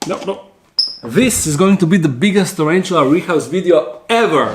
No, no. This is going to be the biggest tarantula rehouse video ever.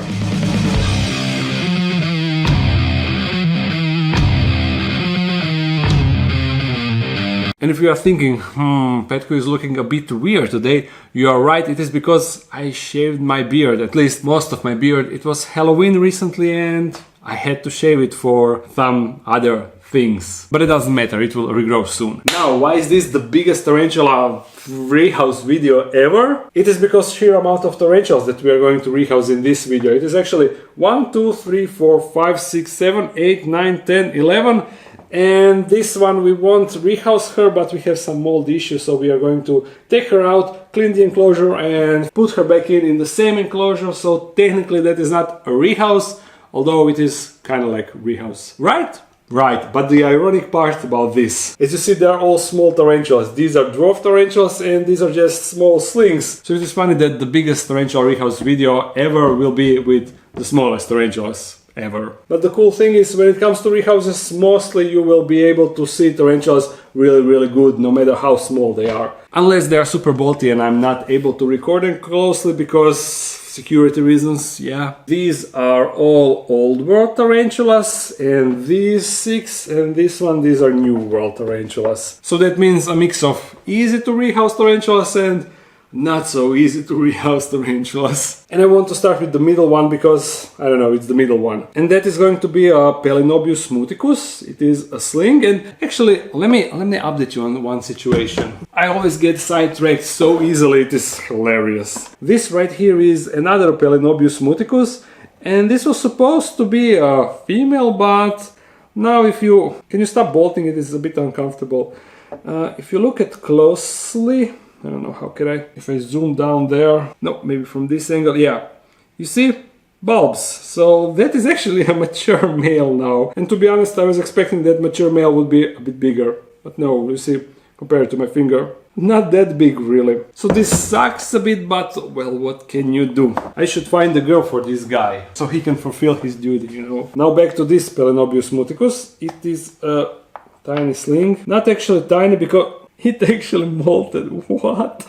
And if you are thinking, Petko is looking a bit weird today, you are right, it is because I shaved my beard, at least most of my beard. It was Halloween recently and I had to shave it for some other things. But it doesn't matter, it will regrow soon. Now, why is this the biggest tarantula rehouse video ever? It is because sheer amount of tarantulas that we are going to rehouse in this video. It is actually 1, 2, 3, 4, 5, 6, 7, 8, 9, 10, 11. And this one we won't rehouse her, but we have some mold issues, so we are going to take her out, clean the enclosure and put her back in the same enclosure. So technically that is not a rehouse, although it is kind of like rehouse, right? Right, but the ironic part about this, as you see, they are all small tarantulas. These are dwarf tarantulas and these are just small slings. So it is funny that the biggest tarantula rehouse video ever will be with the smallest tarantulas ever. But the cool thing is, when it comes to rehouses, mostly you will be able to see tarantulas really good, no matter how small they are. Unless they are super bolty and I'm not able to record them closely because security reasons, yeah. These are all old world tarantulas, and these 6 and this one, these are new world tarantulas. So that means a mix of easy to rehouse tarantulas and not so easy to rehouse tarantulas. And I want to start with the middle one because, I don't know, it's the middle one. And that is going to be a pelinobius muticus. It is a sling, and actually, let me update you on one situation. I always get sidetracked so easily, it is hilarious. This right here is another pelinobius muticus, and this was supposed to be a female, but now if you... Can you stop bolting? It is a bit uncomfortable. If you look at closely... I don't know, how can I, if I zoom down there, no, maybe from this angle, yeah, you see, bulbs, so that is actually a mature male now, and to be honest, I was expecting that mature male would be a bit bigger, but no, you see, compared to my finger, not that big really. So this sucks a bit, but well, what can you do? I should find a girl for this guy, so he can fulfill his duty, you know. Now back to this pelinobius muticus. It is a tiny sling, not actually tiny because it actually molted, what?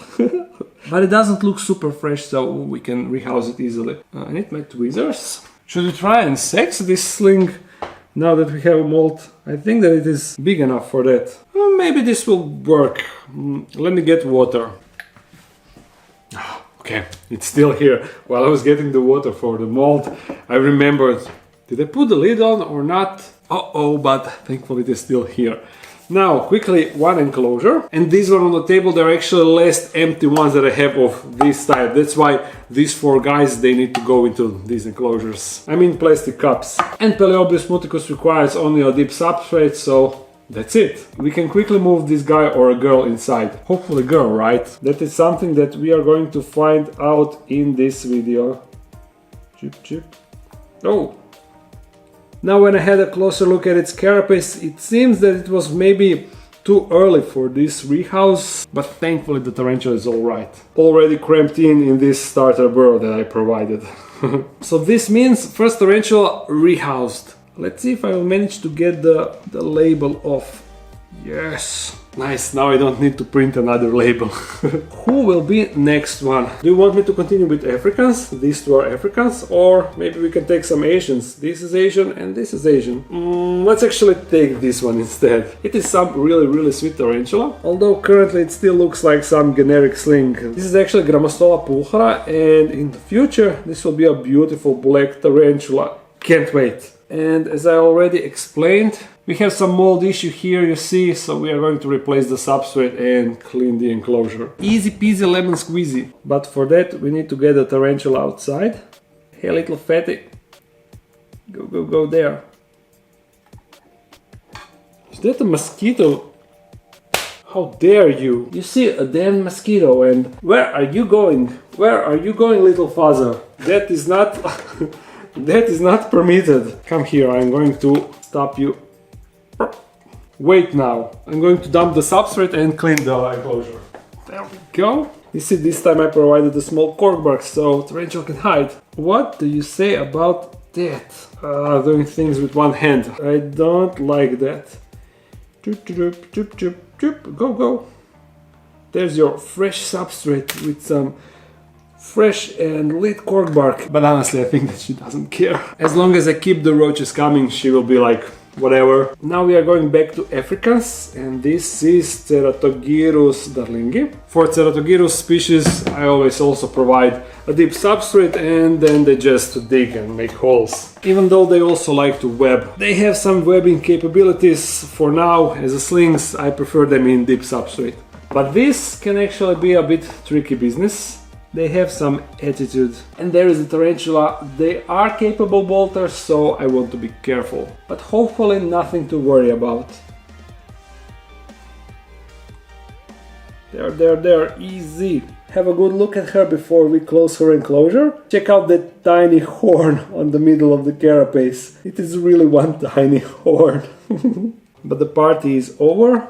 But it doesn't look super fresh, so we can rehouse it easily. I need my tweezers. Should we try and sex this sling now that we have a mold? I think that it is big enough for that. Well, maybe this will work. Let me get water. Okay, it's still here. While I was getting the water for the mold, I remembered, did I put the lid on or not? Uh-oh, but thankfully it is still here. Now, quickly, one enclosure, and this one on the table, there are actually less empty ones that I have of this type. That's why these 4 guys, they need to go into these enclosures. I mean plastic cups. And pelinobius muticus requires only a deep substrate, so that's it. We can quickly move this guy or a girl inside. Hopefully girl, right? That is something that we are going to find out in this video. Chip, chip. Oh! Now when I had a closer look at its carapace, it seems that it was maybe too early for this rehouse, but thankfully the tarantula is alright. Already cramped in this starter burrow that I provided. So this means first tarantula rehoused. Let's see if I will manage to get the label off. Yes! Nice, now I don't need to print another label. Who will be next one? Do you want me to continue with Africans? These 2 are Africans, or maybe we can take some Asians. This is Asian and this is Asian. Let's actually take this one instead. It is some really sweet tarantula, although currently it still looks like some generic sling. This is actually grammostola pulchra, and in the future this will be a beautiful black tarantula. Can't wait. And as I already explained, we have some mold issue here, you see, so we are going to replace the substrate and clean the enclosure. Easy peasy lemon squeezy. But for that we need to get the tarantula outside. Hey little fatty, go there. Is that a mosquito? How dare you? You see a damn mosquito, and where are you going? Where are you going, little father? That is not... that is not permitted. Come here, I'm going to stop you. Wait now. I'm going to dump the substrate and clean the enclosure. There we go. You see, this time I provided a small cork box so tarantula can hide. What do you say about that? Doing things with one hand. I don't like that. Go. There's your fresh substrate with some fresh and lit cork bark. But honestly, I think that she doesn't care. As long as I keep the roaches coming, she will be like, whatever. Now we are going back to Africans, and this is Ceratogyrus darlingi. For Ceratogyrus species, I always also provide a deep substrate, and then they just dig and make holes. Even though they also like to web. They have some webbing capabilities. For now, as a slings, I prefer them in deep substrate. But this can actually be a bit tricky business. They have some attitude. And there is a tarantula. They are capable bolters, so I want to be careful. But hopefully nothing to worry about. There, easy. Have a good look at her before we close her enclosure. Check out that tiny horn on the middle of the carapace. It is really one tiny horn. But the party is over.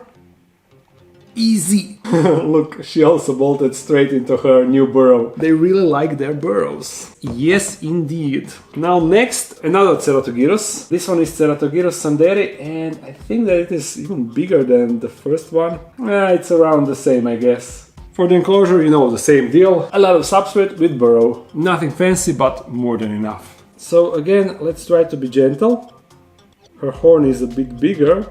Easy! Look, she also bolted straight into her new burrow. They really like their burrows. Yes, indeed. Now next, another Ceratogyrus. This one is Ceratogyrus sanderi, and I think that it is even bigger than the first one. It's around the same, I guess. For the enclosure, you know, the same deal. A lot of substrate with burrow. Nothing fancy, but more than enough. So again, let's try to be gentle. Her horn is a bit bigger.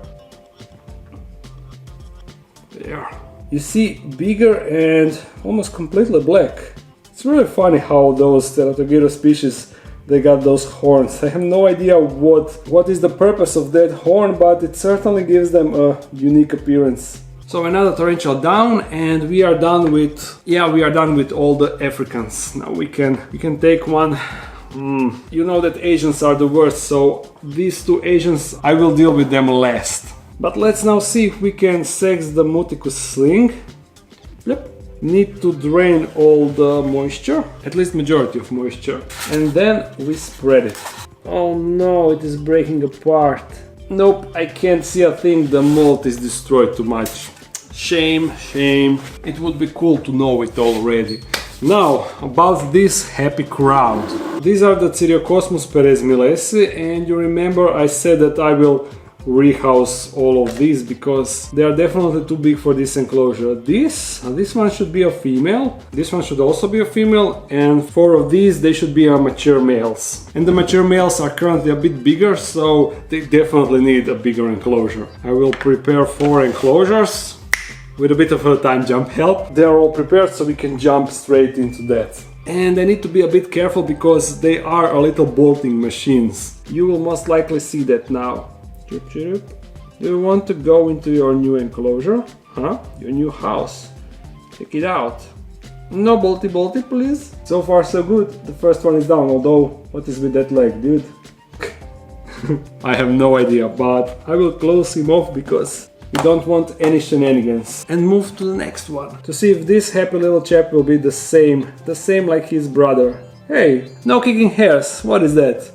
There. You see, bigger and almost completely black. It's really funny how those Ceratogyrus species, they got those horns. I have no idea what is the purpose of that horn, but it certainly gives them a unique appearance. So another tarantula down, and we are done with all the Africans. Now we can take one. You know that Asians are the worst, so these two Asians, I will deal with them last. But let's now see if we can sex the muticus sling. Yep. Need to drain all the moisture, at least majority of moisture. And then we spread it. Oh no, it is breaking apart. Nope, I can't see a thing, the mold is destroyed too much. Shame, shame. It would be cool to know it already. Now, about this happy crowd. These are the cyriocosmus perezmilesi, and you remember I said that I will rehouse all of these because they are definitely too big for this enclosure. This one should be a female, this one should also be a female, and 4 of these, they should be mature males. And the mature males are currently a bit bigger, so they definitely need a bigger enclosure. I will prepare 4 enclosures with a bit of a time jump help. They are all prepared, so we can jump straight into that. And I need to be a bit careful because they are a little bolting machines. You will most likely see that now. Chirp, chirp. Do you want to go into your new enclosure? Huh? Your new house. Check it out. No bolty bolty, please. So far so good. The first one is down, although what is with that leg, dude? I have no idea, but I will close him off because we don't want any shenanigans. And move to the next one to see if this happy little chap will be the same like his brother. Hey, no kicking hairs. What is that?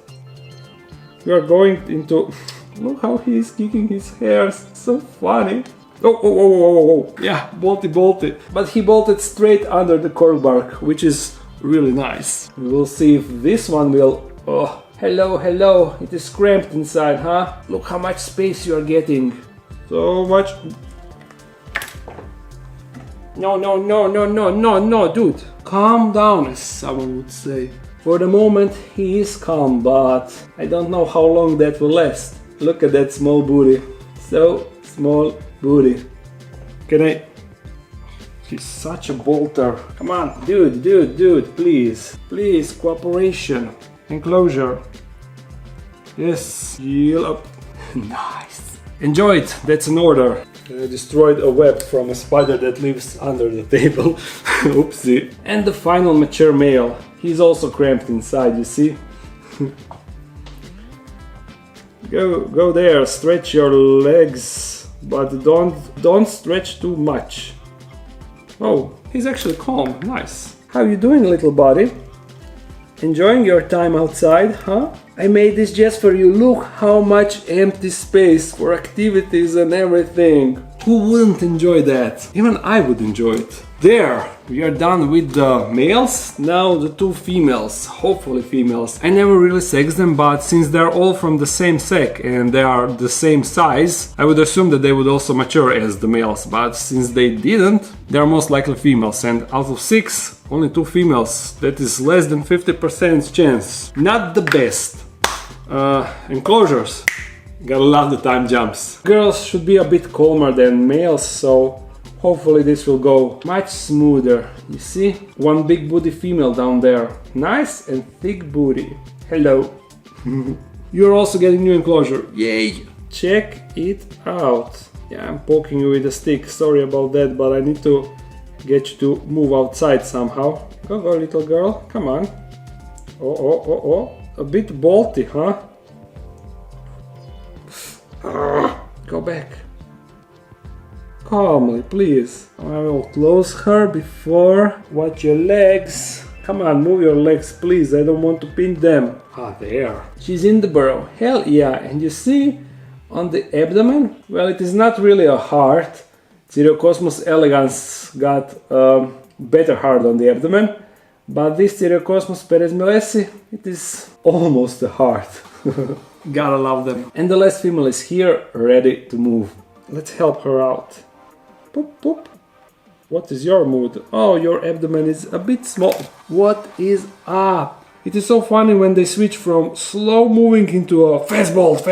We are going into... Look how he is kicking his hairs, so funny. Oh. Yeah, bolty. But he bolted straight under the cork bark, which is really nice. We will see if this one will... Oh, hello, it is cramped inside, huh? Look how much space you are getting. So much... No, dude. Calm down, as someone would say. For the moment, he is calm, but I don't know how long that will last. Look at that small booty. So small booty. Can I... She's such a bolter. Come on, dude, please. Please, cooperation. Enclosure. Yes, heal up. Nice. Enjoy it, that's an order. I destroyed a web from a spider that lives under the table. Oopsie. And the final mature male. He's also cramped inside, you see? Go there, stretch your legs, but don't stretch too much. Oh, he's actually calm, nice. How you doing, little buddy? Enjoying your time outside, huh? I made this just for you. Look how much empty space for activities and everything. Who wouldn't enjoy that? Even I would enjoy it. There, we are done with the males. Now the two females, hopefully females. I never really sexed them, but since they're all from the same sac and they are the same size, I would assume that they would also mature as the males. But since they didn't, they are most likely females. And out of 6, only 2 females. That is less than 50% chance. Not the best. Enclosures. Gotta love the time jumps. Girls should be a bit calmer than males, so hopefully this will go much smoother. You see? One big booty female down there. Nice and thick booty. Hello. You're also getting new enclosure. Yay! Check it out. Yeah, I'm poking you with a stick. Sorry about that, but I need to get you to move outside somehow. Go, go, little girl. Come on. Oh. A bit bolty, huh? Go back. Calmly, please. I will close her before. Watch your legs. Come on, move your legs, please. I don't want to pinch them. Ah, there. She's in the burrow. Hell yeah. And you see on the abdomen? Well, it is not really a heart. Cyriocosmus elegans got better heart on the abdomen. But this Cyriocosmus perezmilesi, it is almost a heart. Gotta love them. And the last female is here, ready to move. Let's help her out. Poop, poop. What is your mood? Oh, your abdomen is a bit small. What is up? It is so funny when they switch from slow moving into a fast bolt.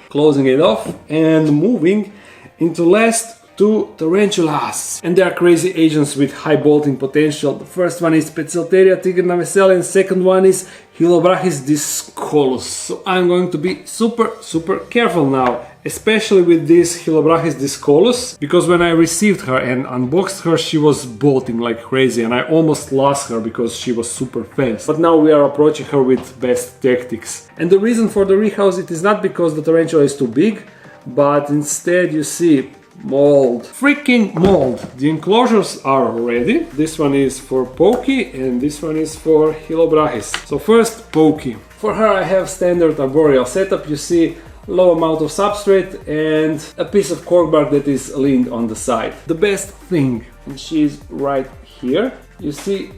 Closing it off and moving into last 2 tarantulas. And they are crazy agents with high bolting potential. The first one is poecilotheria tigrinawesseli and second one is chilobrachys dyscolus. So I'm going to be super careful now, especially with this chilobrachys dyscolus, because when I received her and unboxed her, she was bolting like crazy and I almost lost her because she was super fast. But now we are approaching her with best tactics. And the reason for the rehouse, it is not because the tarantula is too big, but instead you see mold. Freaking mold! The enclosures are ready. This one is for Pokey and this one is for chilobrachys. So first, Pokey. For her I have standard arboreal setup. You see low amount of substrate and a piece of corkbark that is leaned on the side. The best thing, and she's right here. You see,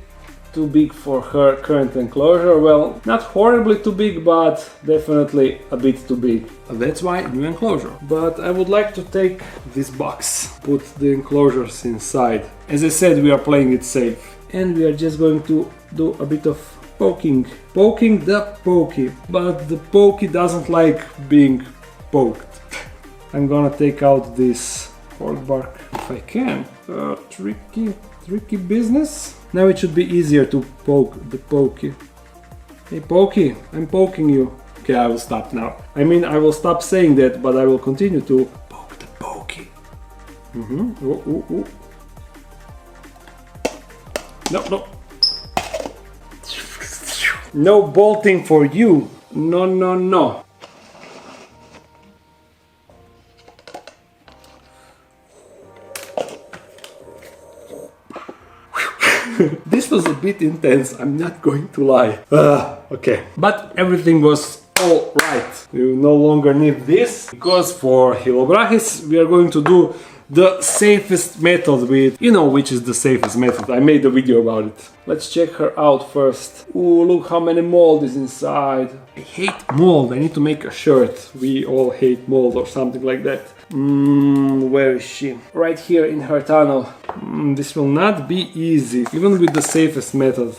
too big for her current enclosure. Well, not horribly too big, but definitely a bit too big. That's why new enclosure. But I would like to take this box, put the enclosures inside. As I said, we are playing it safe. And we are just going to do a bit of poking. Poking the Pokey. But the Pokey doesn't like being poked. I'm gonna take out this corkbark if I can. Tricky business. Now it should be easier to poke the Pokey. Hey Pokey, I'm poking you. Okay, I will stop now. I mean, I will stop saying that, but I will continue to poke the Pokey. No. No bolting for you. No. This was a bit intense, I'm not going to lie. Okay. But everything was all right. You no longer need this, because for chilobrachys we are going to do the safest method with... You know which is the safest method, I made a video about it. Let's check her out first. Ooh, look how many mold is inside. I hate mold, I need to make a shirt. We all hate mold or something like that. Where is she? Right here in her tunnel. This will not be easy, even with the safest method.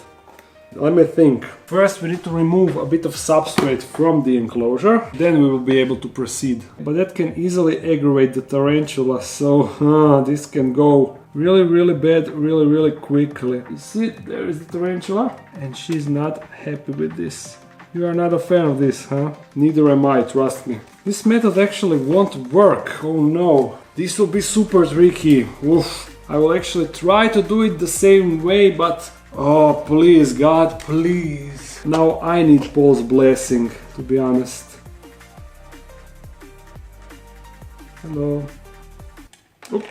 Let me think. First we need to remove a bit of substrate from the enclosure, then we will be able to proceed. But that can easily aggravate the tarantula, so this can go really bad really quickly. You see, there is the tarantula, and she's not happy with this. You are not a fan of this, huh? Neither am I, trust me. This method actually won't work, oh no. This will be super tricky. Oof. I will actually try to do it the same way, but... Oh, please, God, please. Now I need Paul's blessing, to be honest. Hello. Oop.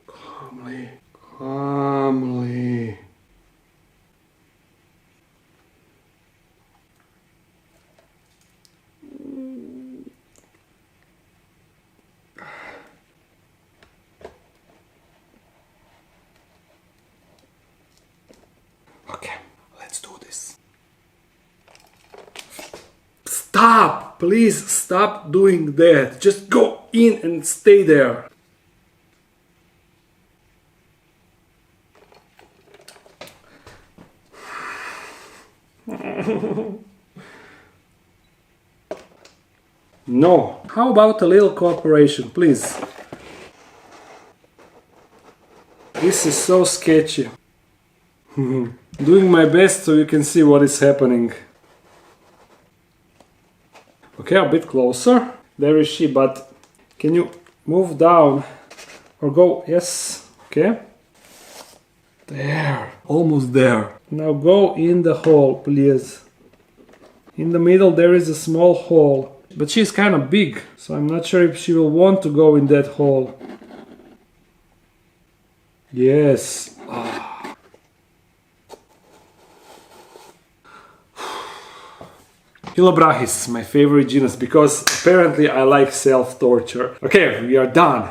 Calmly. Stop! Please stop doing that. Just go in and stay there. No. How about a little cooperation, please? This is so sketchy. Doing my best so you can see what is happening. Okay, a bit closer. There is she, but can you move down or go? Yes. Okay. There. Almost there. Now go in the hole, please. In the middle there is a small hole. But she's kind of big, so I'm not sure if she will want to go in that hole. Yes. Ah. Chilobrachys, my favorite genus, because apparently I like self-torture. Okay, we are done.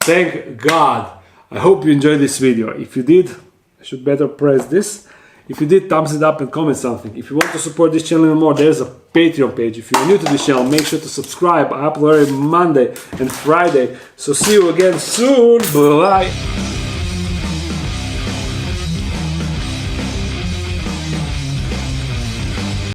Thank God. I hope you enjoyed this video. If you did, I should better press this. If you did, thumbs it up and comment something. If you want to support this channel even more, there's a Patreon page. If you're new to this channel, make sure to subscribe. I upload every Monday and Friday. So see you again soon. Bye.